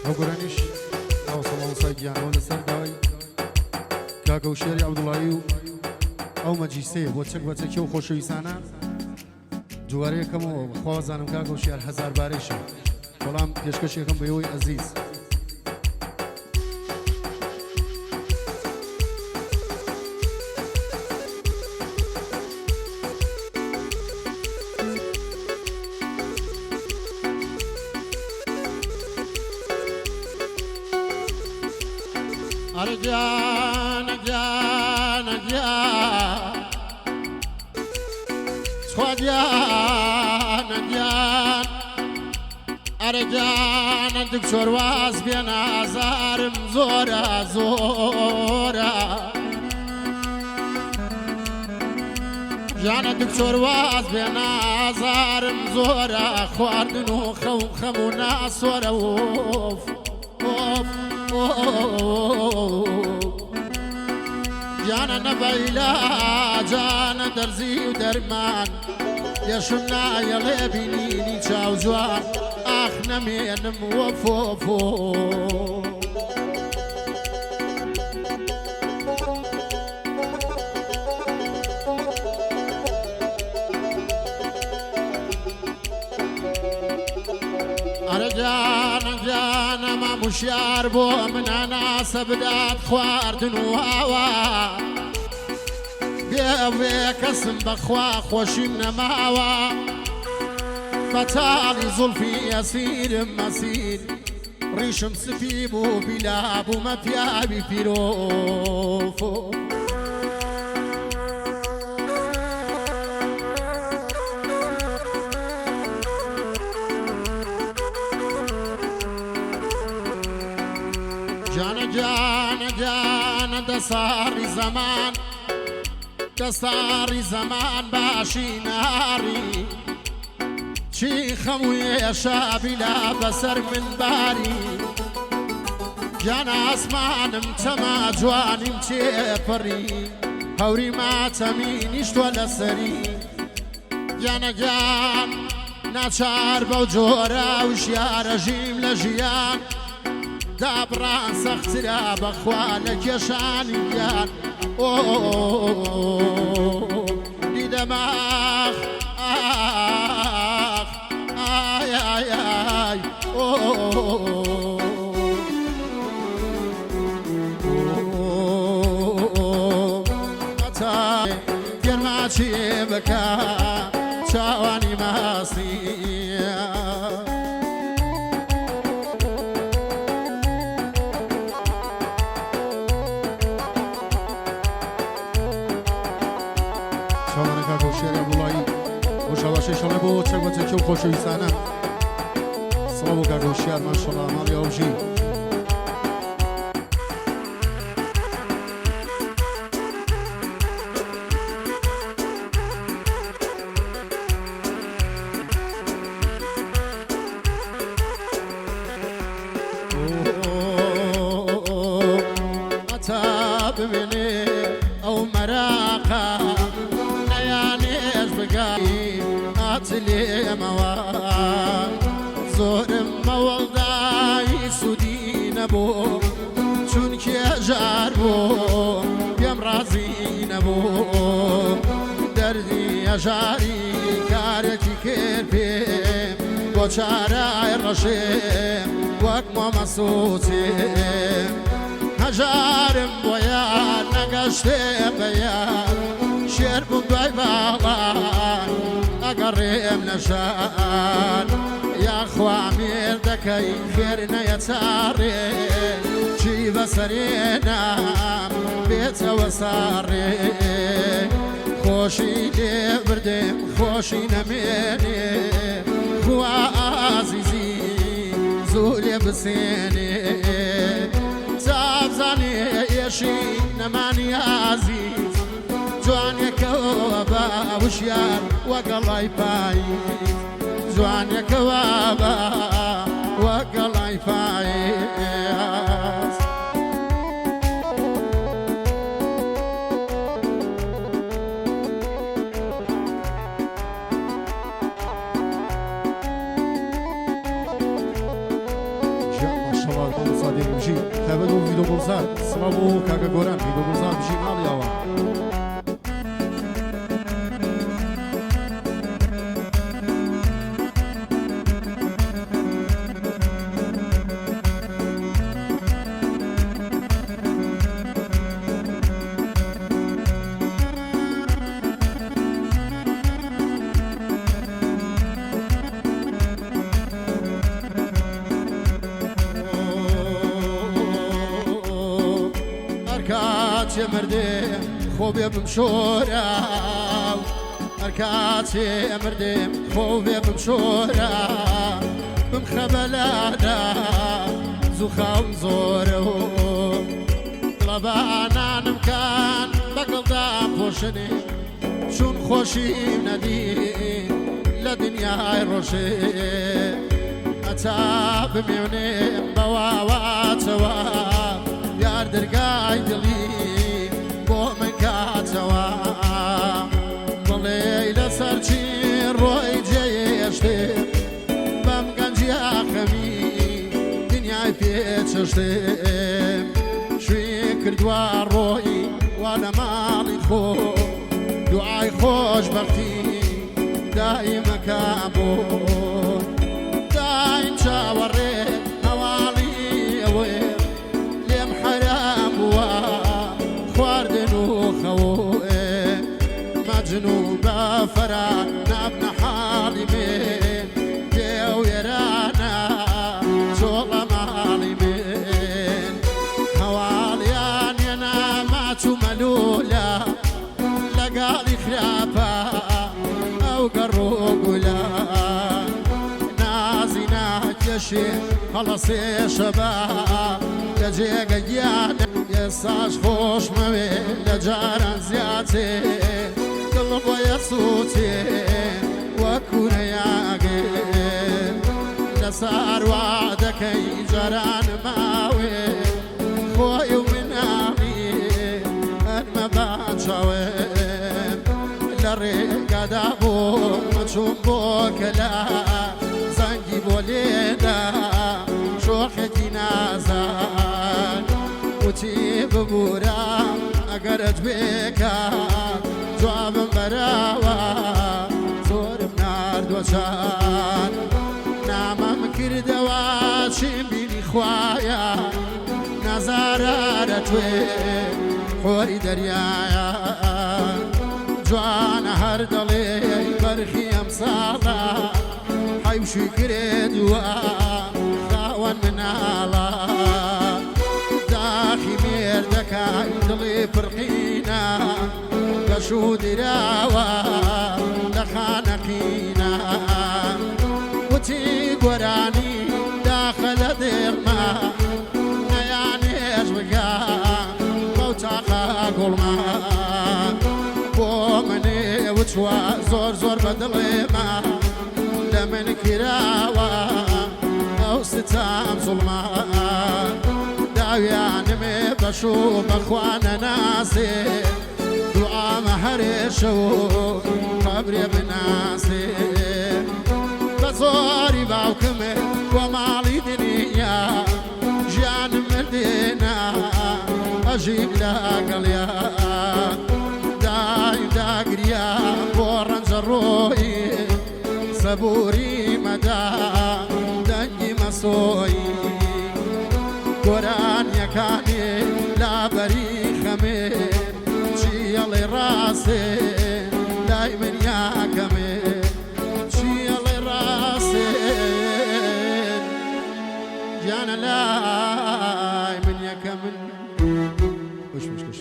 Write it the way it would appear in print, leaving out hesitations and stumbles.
ئەو گۆرانیش ئەو سەڵاوسای گیانەوە لەسەر داوای کاکە و شێری عەبدوڵایی و ئەو مەجلیسەیە بۆ چەک بەچەکی و خۆشەویستانە جوارەیەکەمەوە بەخوازانم کاکە و شێر هەزار بارێشە بەڵام پێشکەشێکم بەیەوەی ئەزیز أرجان أرجان أرجان سواديان أرجان أرجان دكتور واز بين أزارم زورا زورا جان دكتور واز بين أزارم زورا خواردنو خمونا صورا ووف ووف جانا نبيلا جانا درزي ودرمان يا شنا يا لبنيني تشاو جوان اخ نمين موفوفو جانا ما مشيار بو من انا سبدات خواردن وهوا بيوي كسم بخوا خوشي نماوا فتالي زلفي يسير مسير ريشم سفيبو بلابو ما فيابي فيروفو جانا دساري زمان دساري زمان باشي ناري شي خموي يا شابي لا بسر من باري جانا اسمانم تما جواني متفري هوري ما تمينيش ولا سري جان ناچار بوجورا وشيا رجيم لجيان دابران سخترا بخوالك يا شانيان دي دماغ آخ آي آي آي متى كرماتي بكا شاواني ماسيا شلون بو چه وقت که خوشویستانه صلاه و شعر ماشاءالله مال یوجی متى ببني او مراقه نيانيش بقاي لي موال زور مولداي سودين بو چونك اجار بو بيم رازين بو دردي اجاري كارتي كربي بو چارای رشم وك ما مسوتي هجارم بويا نگشته بيان شير بو دوي باغان أقرب نشان يا أخوة أمير دكي خيرنا يتاري جيب سرينا بيت وساري خوشي لي بردم خوشي نميني خوا عزيزي زولي بسيني تابزاني يشي نماني عزيز جوان كوابا وشيار وقلاي باي جوان كوابا وقلاي باي تابعوا فيديو بولزان صلابو كاكا قران فيديو بولزان بجي مالي أوا أركات يا مردم خوبي بمشورة أركات يا مردم خوبي بمشورة بمخبلانا زخام زوره طلبانا نمكان بقلدام خوشني شون خوشي ندين لدنيا روشي أتاب ميوني بواوات سوا یار دەرگای دڵی بۆ من کاتەوە بڵێ لەسەر چی ڕۆی جێشتێ بەم گەنجیا خەمی دنیای پێچەشتێم شوێ کردووە ڕۆی وا لە ماڵی خۆ دوعای خۆشبەختی دایمەکە بۆ دایم چاوەڕێت هەواڵی ئەوێ مجنوب فرا نبنا حالي من ديو يرانا شغل مالي من حواليان ينامات ملولا لقالي خلافا او قروقلا نازينا كشي خلص يا شباب لجي قيانا يساش خوش موي لجاران زياتي قلب ويصوتي وكون ياقين لصار وعدك جران ماوي خوي ومن عمي المبات شوين للريق دابو مشوبوك لا زنجي بوليدا شوحتي نازان وتي ببورا أقرج بيكا جواب براوا زور بنار دوشان نامم كردوا شم بيني خوايا نزاراتوي حوري دريايا جوان هردلي برخي امصالا حيوشي كردوا خاون منالا داخي ميردكا دلي فرقينا شو دراوة لخانقينا وتي قراني داخل درما يعني اشبقا موتاقا قلما بومني وتوا زور زور بدلي ما لمن كراوة او ستام ظلما داوياني مي بشوف اخوانا ناسي دعاء محرشو قبري بناسي بزوري باوكمي ومالي دنيا جان مدينة أجيب لقليا داي داقريا بورن زروي صبوري مدى دنجي مسوي قران يكاني لا بريخمي شيالي راسي دايما يا كمي شيالي راسي جانا لاي من يا كمن وش